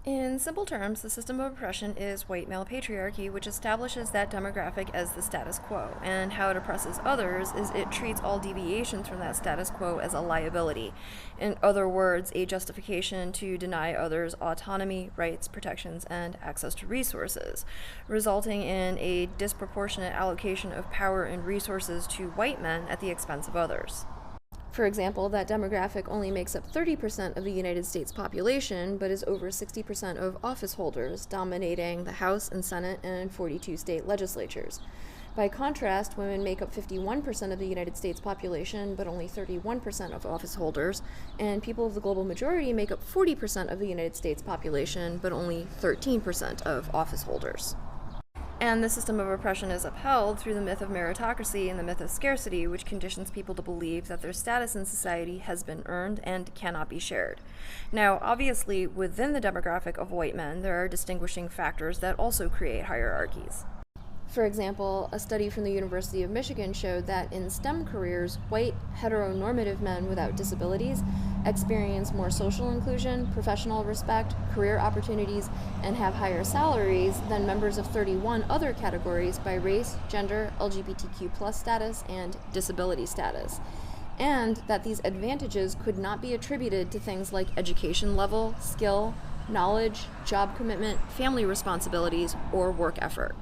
In simple terms, the system of oppression is white male patriarchy, which establishes that demographic as the status quo, and how it oppresses others is it treats all deviations from that status quo as a liability. In other words, a justification to deny others autonomy, rights, protections, and access to resources, resulting in a disproportionate allocation of power and resources to white men at the expense of others. For example, that demographic only makes up 30% of the United States population, but is over 60% of office holders, dominating the House and Senate and 42 state legislatures. By contrast, women make up 51% of the United States population, but only 31% of office holders, and people of the global majority make up 40% of the United States population, but only 13% of office holders. And the system of oppression is upheld through the myth of meritocracy and the myth of scarcity, which conditions people to believe that their status in society has been earned and cannot be shared. Now, obviously, within the demographic of white men, there are distinguishing factors that also create hierarchies. For example, a study from the University of Michigan showed that in STEM careers, white, heteronormative men without disabilities experience more social inclusion, professional respect, career opportunities, and have higher salaries than members of 31 other categories by race, gender, LGBTQ+ status, and disability status. And that these advantages could not be attributed to things like education level, skill, knowledge, job commitment, family responsibilities, or work effort.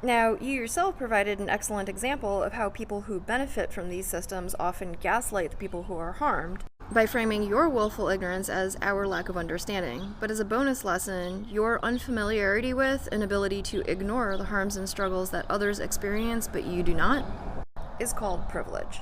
Now, you yourself provided an excellent example of how people who benefit from these systems often gaslight the people who are harmed by framing your willful ignorance as our lack of understanding. But as a bonus lesson, your unfamiliarity with and ability to ignore the harms and struggles that others experience but you do not is called privilege.